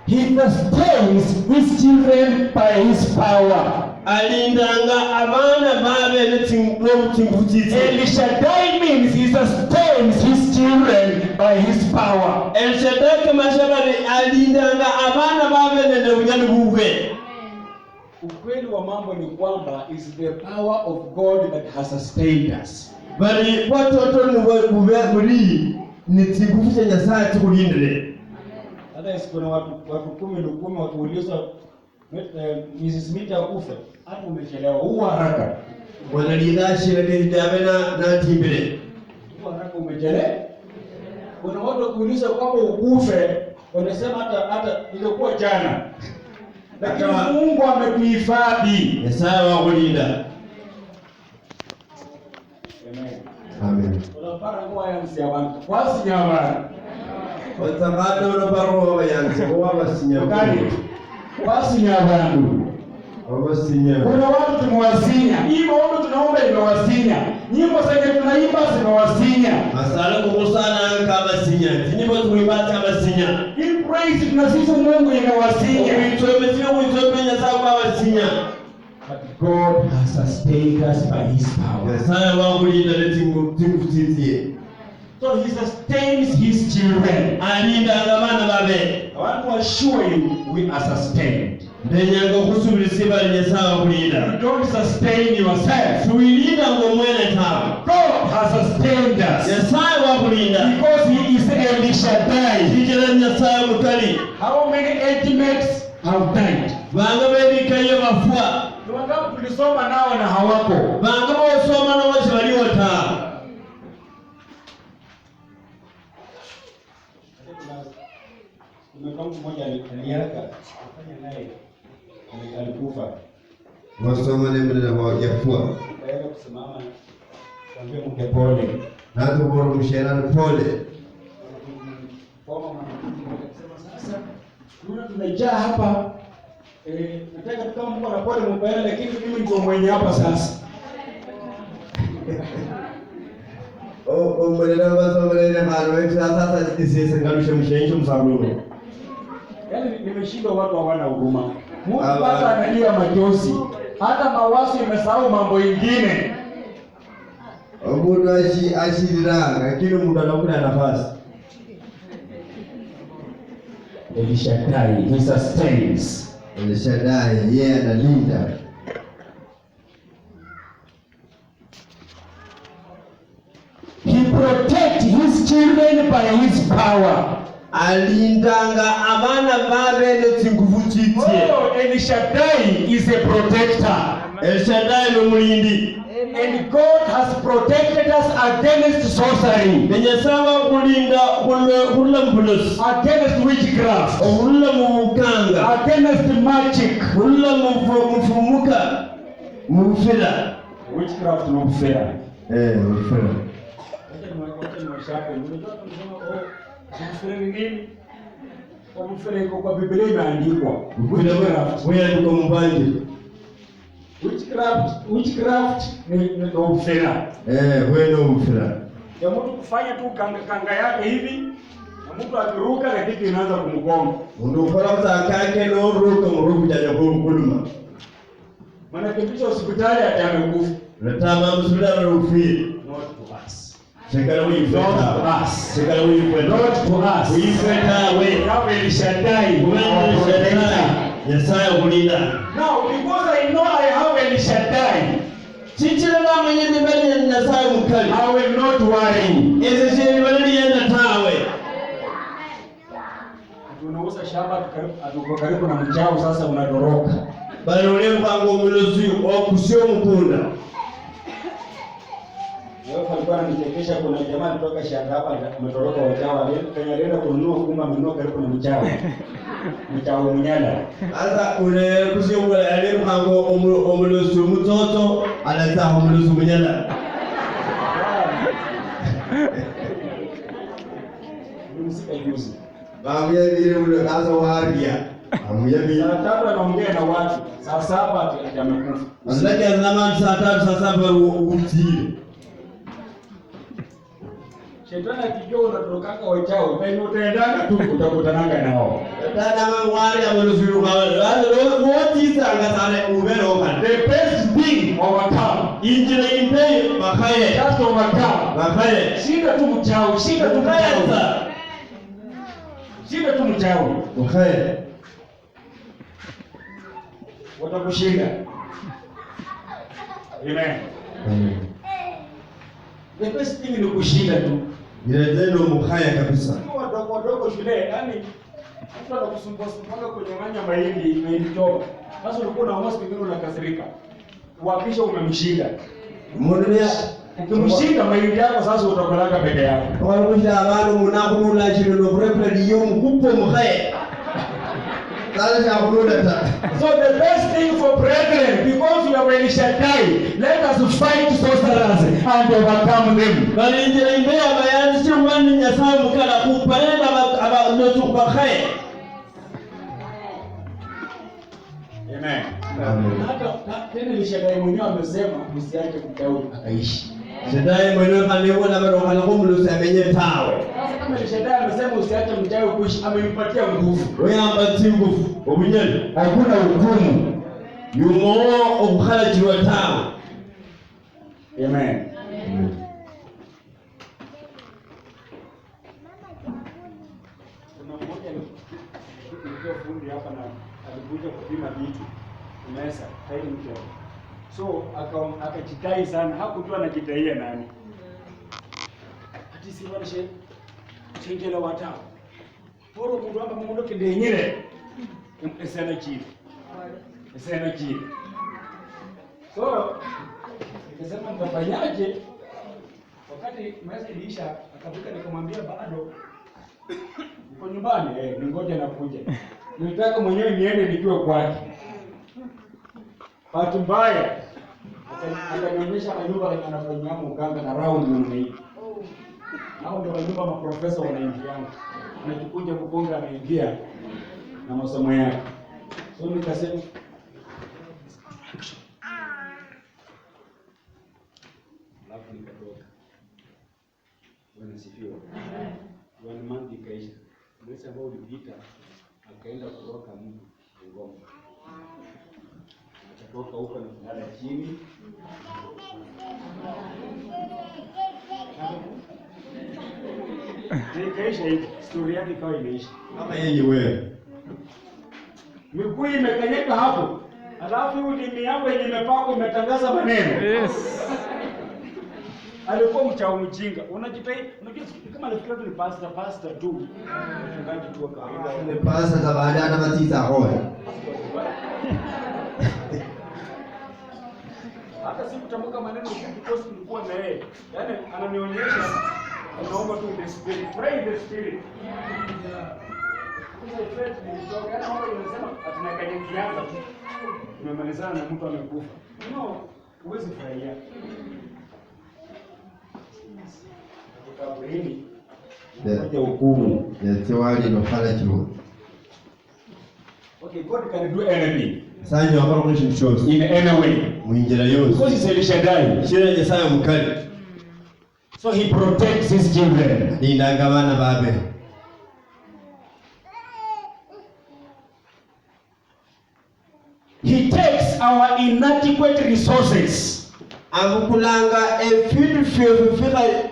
He sustains his children by his power. Alindanga abana babe netinglo tingutiti. El Shaddai means he sustains his children by his power. El Shaddai kama shabari alindanga abana babe nende unyani buwe. Ukweli wa mambo ni kwamba is the power of God that has sustained us. Bali watoto ni buri ni tingufu cha Nyasaye tukulindire. Hata kuna watu 10 wakiulizwa Mrs. Mita akufe, hata umechelewa, huwa haraka. Wanalinda shirika hidabena na timbele. Huwa haraka umechelewa. Kuna watu wakiulizwa kama ukufe, wanasema hata ilikuwa jana. Lakini Mungu ametuhifadhi. Nyasaye wa kulinda. Amen. Amen. Unapara kwa yansi abantu. Kwasi nyabana. Watabado unaparo wa yansi kwa basinya. Wakati wasinya abantu. Wasinya. Kuna watu tumewasinya. Hii maombi tunaomba imewasinya. Nyimbo zenye tunaimba zimewasinya. Masala kumusana kama sinya. Nyimbo tunaimba kama sinya. Hii praise tunasifu Mungu imewasinya. But God has sustained us by his power. So he sustains his children. I want to assure you we are sustained. ndenyanga kusubirisiba nyasaye kulinda. You don't sustain yourself. Tuilinda ngomwene tawe. God has sustained us. Nyasaye wa kulinda. Because he is El Shaddai. Kijana nyasaye mukali. How many intimates have died? Banga bedikayo bafwa. Wangapi tulisoma nao na hawako? Banga bosoma na wasi waliota. Kuna mtu mmoja aliaka afanya naye alikufa. Wasoma ni mle wa yafua. Kaenda kusimama kwambia mke pole. Na bora mshera pole. Kama mwanamke sasa tunajaa hapa nataka kama mko na pole mbaya, lakini mimi ndio mwenye hapa sasa. Mwenye basa mwenye haro sasa sisi ngarusha mshenjo msabulo. Yaani nimeshindwa, watu hawana huruma. Mungu baba analia machozi. Hata mawazo imesahau mambo mengine. Mungu ashirira lakini Mungu anakula nafasi. El Shaddai, he sustains. El Shaddai, yeye analinda. He protects his children by his power. Alindanga abana babe n'ingufu cyitie. Oh, El Shaddai is a protector. El Shaddai ni mulindi. And God has protected us against sorcery. Nyasaye kulinda kulla mbulus. Against witchcraft. Kulla mukanga. Against magic. Kulla mufumuka. Mufira. Witchcraft no fair. Mufira. Mufira iko kwa Biblia imeandikwa. Wewe ndio mbanje. Witchcraft ni ufira. Wewe ndio mfira. Ya mtu kufanya tu kanga yake hivi na mtu akiruka na kitu inaanza kumgonga. Ndio kwa sababu kake no ruka mruku jaja kuluma. Maana kipisha hospitali atamekufa. Natama msula na ufie. Not to us. Sekala wifeta. Not to us. Sekala wifeta. Not to us. Wifeta we. Kama El Shaddai. Wewe Shaddai. Nyasaye kulinda. Now because I know I have El Shaddai. Chichira na mwenye mbele Nyasaye mkali. I will not worry. Eze shiri bali yenda tawe. Tunauza shamba tuko karibu na mjao, sasa unatoroka. Bali ule mpango mlozi kusio mkunda. Leo alikuwa ananichekesha, kuna jamaa kutoka shamba hapa ametoroka wajao, alienda kununua kumba amenunua karibu na mjao. Mjao mnyala. Sasa ule kusio ule mpango mlozi mtoto anaza mlozi mnyala. Msikajuzi. Baamia vile ule kaza waria. Amuya bi. Saa 3 anaongea na watu. Saa 7 amekufa. Azaki azama saa 3 saa 7 utile. Shetani akijua unatokaka wachao, wewe utaendanga tu utakutananga nao. Dada mama wale amulufiru kwa what is angasane ubero kan. The best thing overcome. Injile impe makaye. Just overcome. Makaye. Shinda tu mchao, shinda tu mchao. Shinda tu mchao. Makaye. Watakushinda. Amen. The best thing ni kushinda tu. Ile ndio mkaya kabisa. Wadogo shule, yani mtu anakusumbua kunyang'anya mahindi choma. Sasa ulikuwa na hosi kingine unakasirika. Uhapisha umemshinda. Mmoja ukimshinda mahindi yako sasa utakolanga peke yako. Wanakusha abantu munakunula chino no prepare diyo mkupo mkaya. So the best thing for brethren, because you are El Shaddai, let us fight sorcerers and overcome them. Bali njira imbea bayani si mwani Nyasaye mukala kuparenda abanotukbakhaya. Amen. Hata tena El Shaddai mwenyewe amesema msiache Daudi akaishi. Shaddai mwenyewe kanebo na bado kanakumulusa amenye tawe. Sasa kama El Shaddai amesema usiache mchawi kuishi, amenipatia nguvu. Wewe ambatie nguvu. Obunyeli. Hakuna hukumu. Yumo okukhala jirwa tawe. Amen. Kuna mmoja alikuwa fundi hapa na alikuja kupima vitu mesa time mtego. So akajitai sana, hakujua anajitaia nani. Ati si wanishe chengela watao. Poro mundu amba mundu kindenyire. Esana chini. So nikasema nitafanyaje? Wakati mwezi iliisha akavuka nikamwambia bado uko nyumbani, ningoja nakuja. Nilitaka mwenyewe niende nikiwa kwake. Bahati mbaya akanionyesha nyumba anafanyia mganga na round nini. Hao ndio nyumba maprofesa wanaingia. Anachukuja kuponga anaingia na masomo yake. So nikasema alafu nikatoka. Wanasifiwa. One month ikaisha. Mwezi ambao ulipita akaenda kutoka mtu ngoma. Akatoka huko na kulala chini. Ikaisha hivi. Story yake ikawa imeisha. Kama yeye wewe. Miguu imekanyeka hapo. Alafu ulimi yangu imepakwa imetangaza maneno. Yes. Alikuwa mchao mjinga. Unajua kama alifikiri ni pastor tu. Mchungaji tu akaenda. Ni pastor za baada hata matiza hoya. Hata sikutamka maneno because nilikuwa na yeye. Yaani ananionyesha anaomba tu in the spirit. Pray in the spirit. Sasa ifeti nilitoka. Yaani mambo yanasema atunakanyanga tu. Tumemalizana na mtu amekufa. No, huwezi furahia. Okay, God can do anything. Sanyo accomplishing shows In any way. Mwinjira yose. Because he's El Shaddai. Shire Yesaya mukali. So he protects his children. Linda abana babe. He takes our inadequate resources Abukulanga efintu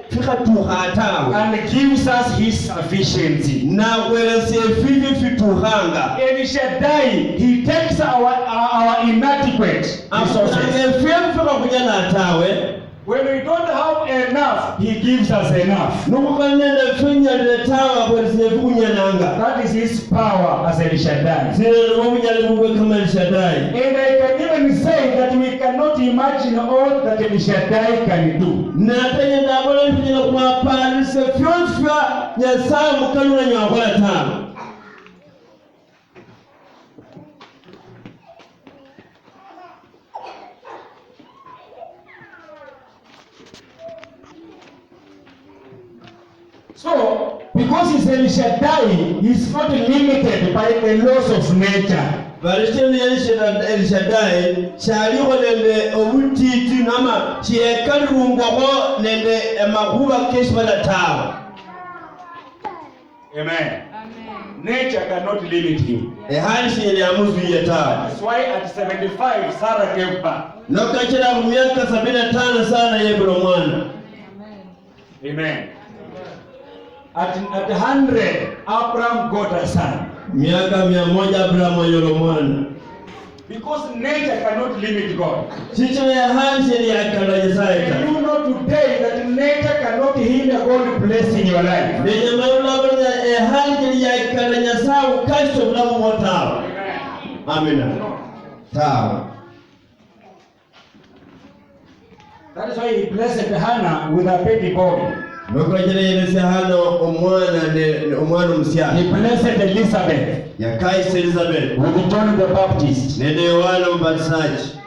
fika tuhatawe. and gives us his sufficiency. Na kwelese efintu fituhanga. El Shaddai, he takes our inadequate resources. Efintu fika kunyana atawe. When we don't have enough, he gives us enough. Nukukanenda finya letawa kwelese kunyananga. That is his power as El Shaddai. Sile munyali mwe kama El Shaddai. And I can even say that we cannot imagine all that El Shaddai can do. Na tanya ndabole finya kwa parise fyonfya Nyasaye mukalu na nyakola tawe. So, because he's El Shaddai, he's not limited by the laws of nature. Barisheni El Shaddai, chaliho nende obutiti nama chiekalungwako nende makuba keshbala tawe. Amen. Nature cannot limit him. Hali shini ya muzu yetawe. That's why at 75, Sarah gave birth. Nokachira miaka 75 sana yebro mwana. Amen. At 100, Abraham got a son. Miaka 100 Abraham yolo mwana. Because nature cannot limit God. Chicho ya hali shini ya kala Yesaya. And you know today that nature cannot hinder God blessing your life. Nenye mayula banya hali shini ya kala Yesaya ukasho mlamu motawa. Amina. Tawa. That is why he blessed Hannah with a baby boy. Nokajira yelese hano omwana msiya. He blessed Elizabeth Ya Kaisi Elizabeth. with John the Baptist. Nende Yohana Mbatizaji.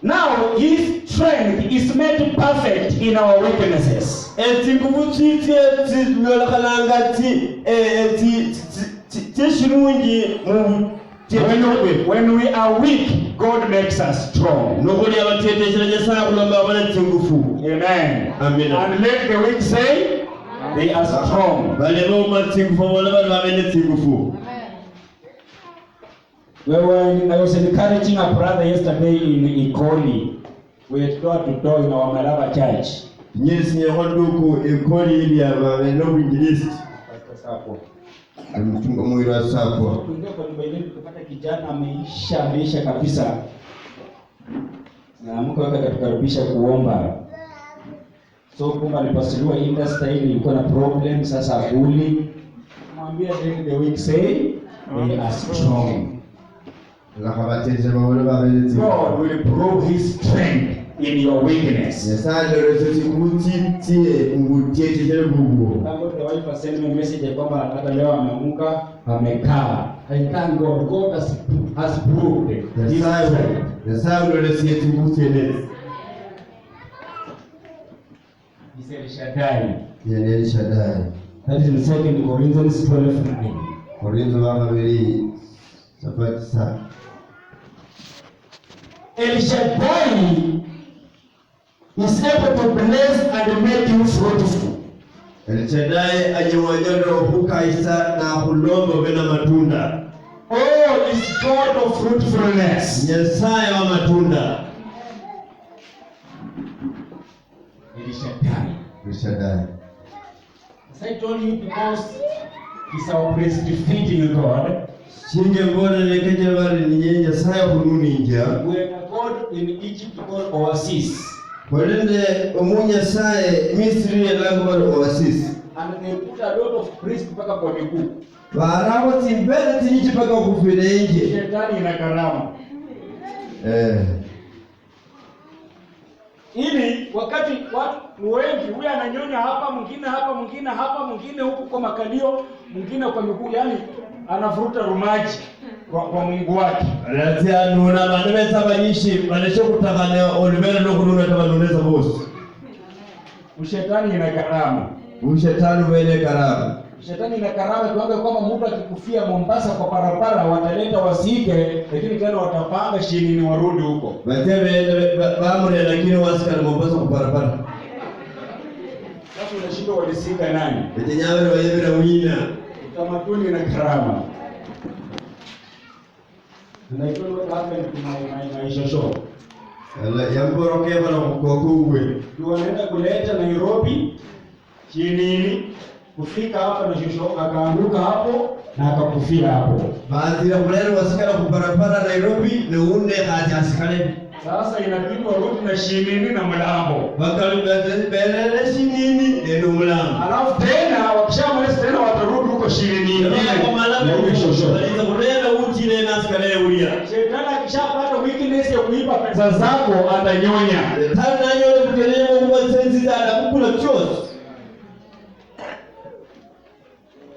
Now his strength is made perfect in our weaknesses. Eti nguvu chiti nolakalanga shirungi mu When we are weak, God makes us strong. nokuli abatete chiranye sa kulomba abana tingufu. Amen. Amen. And let the weak say, they are strong. Bale roma tingufu wala bale babene tingufu. I was encouraging a brother yesterday in Ikoli. We had door to door in our Malaba church. Nyesi nyekonduku ekoli ili ya babene no English. Mchunga mwili wa sakwa. Kuingia kwa nyumba ile tukapata kijana ameisha kabisa. Na mke wake akatukaribisha kuomba. So kumbe alipasiliwa industry ilikuwa na problem, sasa akuli. Mwambia the week say we are strong. La kabateze bawole babelezi. God will prove his strength in your weakness. Yesande reseti kutitie ngutie tijele bubu. Tangu the wife sent me a message kwamba hata leo ameamka amekaa. I thank God. God has proved it. Yesande reseti kutiene. He said Shaddai. Yene Shaddai. That is in 2 Corinthians 12:9. Korintho bakabiri sapati sa. El Shaddai is able to bless and make you fruitful. El Shaddai ajewanyoro hukaisa na hulombo bena matunda. Oh, is God of fruitfulness. Nyasaye wa matunda. El Shaddai. El Shaddai. As I told you, because he's our breastfeeding God. Shinge mbona lekeje bali ni Nyasaye hununi nja. When God in Egypt called Oasis. Walende Nyasaye Misri elango bali Oasis. And they put a lot of priests mpaka kwa miguu. Barabo timbele tinyichi paka kufile nje. Shetani ina karama. Ili wakati watu wengi, huyu ananyonya hapa, mwingine hapa, mwingine hapa, mwingine huku kwa makalio, mwingine kwa miguu, yani anafuruta rumaji kwa Mungu wake. Alatia nuna banebe sabanyishi banesho kutakane olibele no kununa tabanuneza bosi. Ushetani ina karama. Ushetani wene karama. Shetani ina karama kiwango kwamba mtu akikufia Mombasa kwa barabara wataleta wasike, lakini tena watapanga shini ni warudi huko. Batebe bamure lakini wasika Mombasa kwa barabara. Sasa unashindwa walisika nani? Betenyawe wayebe na wina. Utamaduni na karama. Na iko what happened to my shosho. Yamboroke bana kokugwe. Wanaenda kuleta Nairobi chini kufika hapa na shosho akaanguka hapo na akakufia hapo. Baadhi ya kulele wasikana kubarabara Nairobi na une hadi asikale. Sasa inabidi warudi na shinini na mlambo. Wakalibele shinini ndio mlambo. Alafu tena wakishamaliza tena watarudi huko shinini. Kwa mlambo shosho. Waliza kulele utile na asikale ulia. Shetani akishapata weakness ya kuiba pesa zako atanyonya. Tana nyole kutelemo kwa sensi za kukula chochote.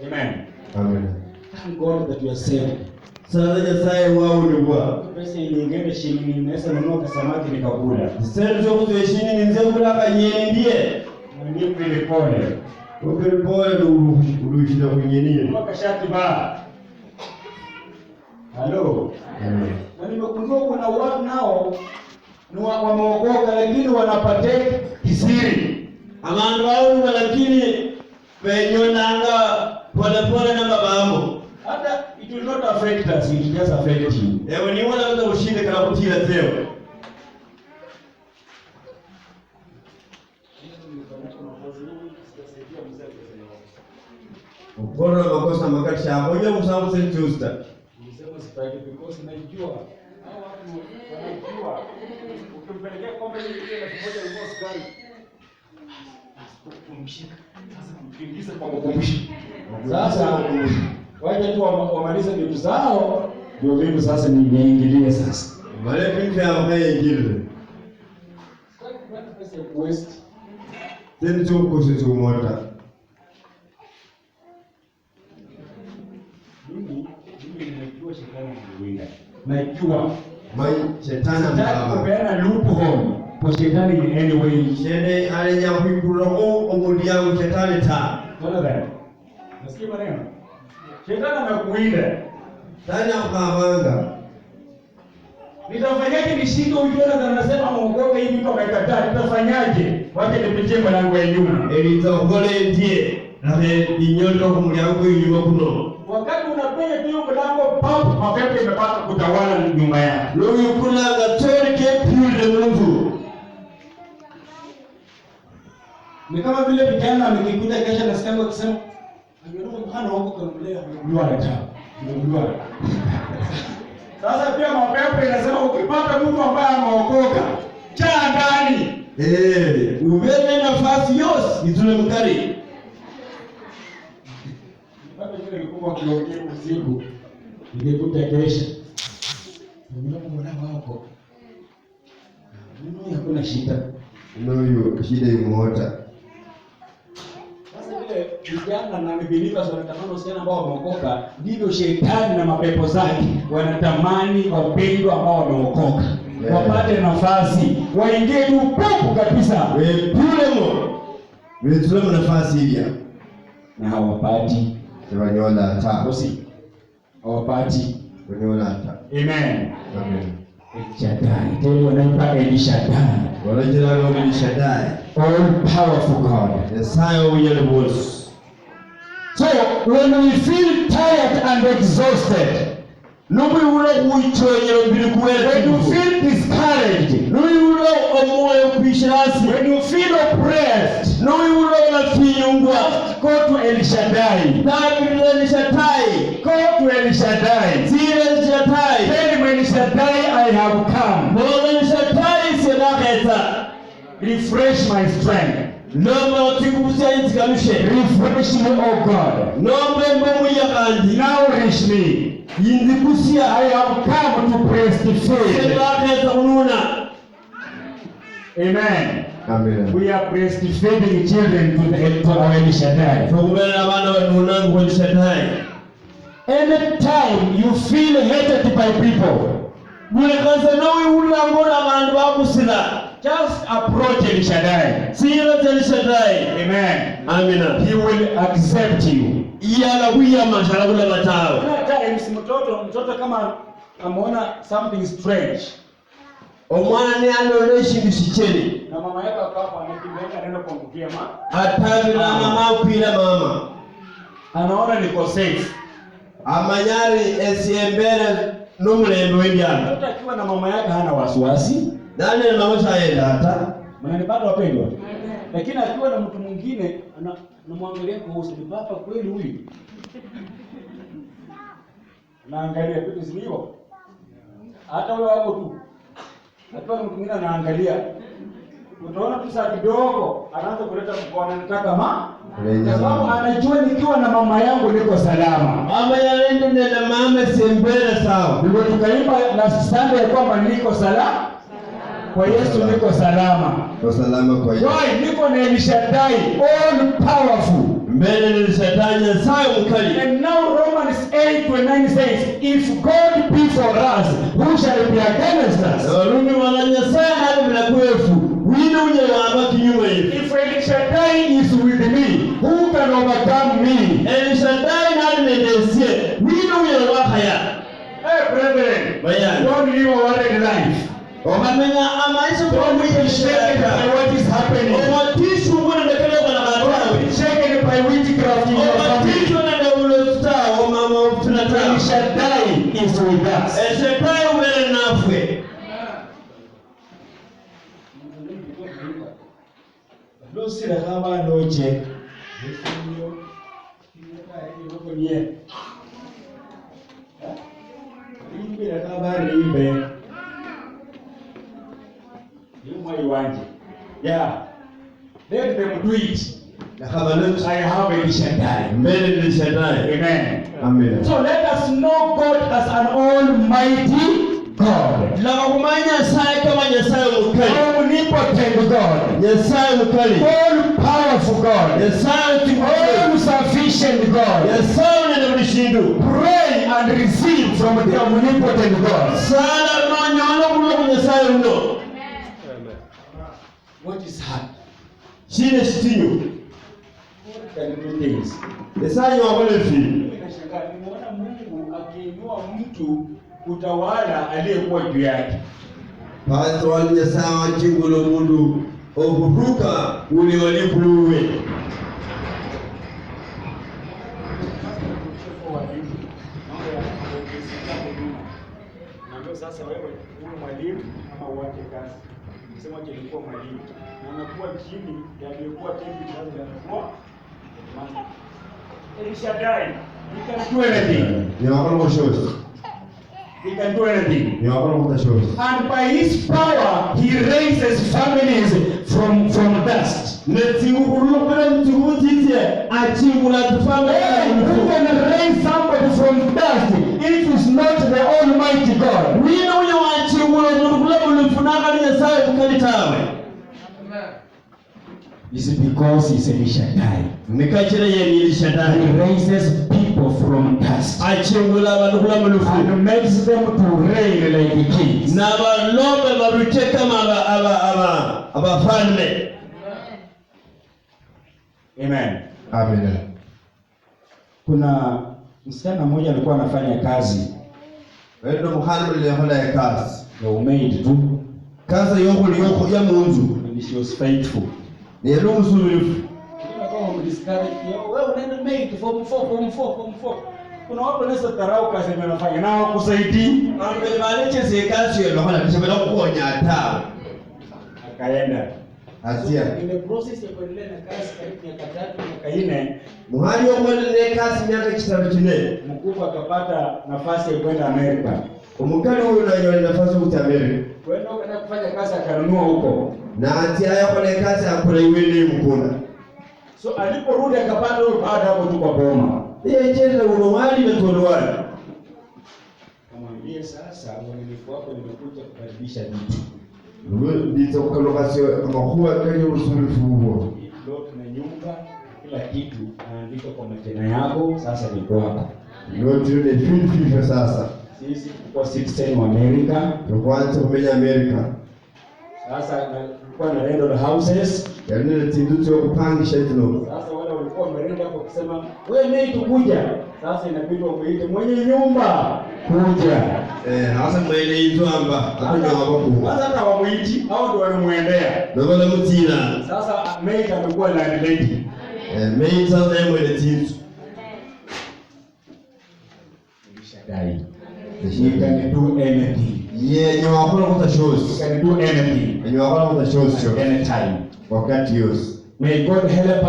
Amen. Amen. Thank God that you are saved. Sasa Nyasaye wao ni bwa. Pesa nyingine shilingi naweza nunua samaki nikakula. Sasa ndio kuzoeshini ni nzee kula kanyendie. Ndio vile pole. Ukile pole urushida kunyenie. Mwaka shati ba. Hello. Amen. Na nimegundua kuna watu nao ni wameokoka lakini wanapate kisiri. Amandu wao lakini penyonanga pole na babamo. Hata it will not affect us, it will just affect you. Ewe ni wala wata ushinde kana kutila zeo. Ukoro na makosa makati hapo nje msamu senti usta. Nisema sipaki because najua hao watu wanajua ukimpelekea kombe ile na kimoja ilikuwa sukari. Kumshika. Sasa kumkingiza kwa mkumshi. Sasa waje tu wamalize vitu zao ndio vitu sasa niingilie sasa. Wale vitu ya ingile. Sasa pesa ya West. Tena tu kusitu mota. Mimi nimejua shetani anawinda. Najua Shetani mbaba. Kupeana loophole kwa shetani in any way. Shede alinyakuikulo omudiangu shetani ta. Unaona gani? Nasikia maneno. Shetani anakuinda. Tanya ukawanga. Nitafanyaje nishike ujana na nasema muokoke hivi mtu amekataa. Nitafanyaje? Wacha nipitie mlango ya nyuma. Eliza ukole ndiye. Na inyoto kumliangu nyuma kuno. Wakati unapenya hiyo mlango pop mapepo imepata kutawala nyumba yako. Leo kuna gatori ke pule mtu. Ni kama vile vijana wamekuja kesha na sikango kusema angeruka mwana wako kanamlea mwana tao. Mwana. Sasa pia mapepo inasema ukipata mtu ambaye ameokoka, jaa ndani. Ubebe nafasi yose itule mkari. Bado yule alikuwa akiongea usiku. Ningekuja kesha. Mwana wako. Mimi hakuna shida. Ndio shida imeota. Sasa vile vijana na believers wanatamani sana ambao wameokoka, ndivyo shetani na mapepo zake wanatamani wapendwa ambao wameokoka. Wapate nafasi, waingie tu popo kabisa. Tule nafasi hiyo. Na hawapati. Wanyola hata. Bosi. Hawapati. Wanyola hata. Amen. Amen. Shaddai. Tell wanaita El Shaddai. Wanajira El Shaddai. All powerful God. The Messiah of universe. So when we feel tired and exhausted, when you feel discouraged, when you feel oppressed, just go to El Shaddai. Go to El Shaddai. Tell him, El Shaddai, I have come. Refresh my strength. Refresh me, O God. Nourish me. I have come to breastfeed. Amen. Amen. We are breastfeeding children to our El Shaddai. Anytime you feel hated by people, just approach El Shaddai. Amen. Amen. He will accept you. Mtoto kama ameona something strange, na mama yake akapo anakimbia anaenda kumpigia mama. Anaona niko safe. Amanyari esiembere n'umulembe w'endyana. Hata akiwa na mama yake hana wasiwasi. Nani mama shaenda hata? Mnanipata wapendwa? Lakini akiwa na mtu mwingine anamwangalia kwa uso, ni baba kweli huyu? Naangalia vitu zilivyo. Hata wewe wako tu. Akiwa na mtu mwingine anaangalia. Utaona tu saa kidogo anaanza kuleta mkono, anataka kwa sababu anajua nikiwa na mama yangu niko salama. Mama yaende na mama sembele sawa. Ndio tukaimba na Sunday ya kwamba niko salama. Kwa Yesu niko salama. Kwa salama kwa Yesu. Why? Niko na El Shaddai, all powerful. Mbele ni Shetani sawa mkali. And now Romans 8:9 says, if God be for us, who shall be against us? Warumi wananyesana hadi bila kwefu. Wino unye wamba kinyume hivi. If El Shaddai is with me, who can overcome me? El Shaddai nani mendesie. Wino unye wakaya. Hey brethren, bayan. Don't live a worried life. Omamenya amaisha kwa Don't be shaken by what is happening. Omatishu mbona ndekele kwa nakatawe. Don't be shaken by witchcraft in your family. Omatishu na ndeulo star omama ufunata. El Shaddai is with us. El Shaddai ubele nafwe. Lusira kama noche. Imbira kama rimbe. Yeah. Let them do it. I have El Shaddai. Amen. Amen. So let us know God as an almighty God. Omnipotent God. All powerful God. All sufficient God. Pray and receive from the omnipotent God. What is hard? Shine shitinyo. God can do things. Esanyo wabole fi. Nimeona Mungu akiinua mtu utawala aliyekuwa juu yake. Pastor walinya sawa chingolo mundu oburuka uli walipuluwe. Sasa wewe ni mwalimu ama uache kazi. Msemo wake alikuwa mwalimu. Na anakuwa chini ya aliyekuwa team mchezaji anakuwa El Shaddai. He can do anything. Ni wakala kwa shows. He can do anything. Ni wakala kwa shows. And by his power, he raises families from dust. Netingulo pera mtingu tite achingula tufanga. Who can raise somebody from dust if it's not the Almighty God? We know you are achingula nurukula mulufunaka ni Nyasaye kukalitawe. It's because he's El Shaddai. Mikachira ye ni El Shaddai. He raises people from dust. Achingula banukula mulufu. And makes them to reign like kings. Na balombe barute kama abafalme. Amen. Amen. Kuna msichana mmoja alikuwa anafanya kazi. Wendo muhanu lehola ya kazi. Ya umaid tu. Kazi yoko ya munzu. And she was faithful. Ni yelo msulufu. Wewe unaenda maid form 4. Kuna watu wanaweza tarau kazi wanafanya nao kusaidii. Ambe maleche zekazi yelo hola kisha kuonya ata. Akaenda. Asia. In the process ya kuendelea na kazi karibu miaka 3 miaka 4. Muhali yokuendelea kazi miaka 3 mkubwa akapata nafasi ya kwenda Amerika. Umukali huyu na nafasi ya Amerika. Kwenda kwenda kufanya kazi akanunua huko. Na atia yako na kazi akula iwele mkuna. So aliporudi akapata huyo baada hapo tu kwa boma. Yeye cheza unowali na tolwali. Kamwambie sasa uaminifu wako nimekuja kubadilisha vitu. Ndizo kolokasio makuwa kwenye usulufu huo. Lot na nyumba kila kitu naandika kwa majina yako sasa ni kwako. Lot ni fifi sasa. Sisi kwa citizen wa Amerika, tuanze kumenya Amerika. Sasa kwa na rental houses, yaani tindu tu kupangisha hilo. Sasa wale walikuwa wameenda kwa kusema wewe mimi tukuja. Sasa inabidi umuite mwenye nyumba kuja. Sasa mwenye hizo amba hapo hapo. Sasa hata wamuiti au ndio wanamuendea. Ndio wale mtila. Sasa mate amekuwa landlady. Mate sasa yeye mwenye tindu. Shaddai. He can do anything. Yeah, you are going to shows. He can do anything. And you are going to shows anytime. Wakati yote. May God help us.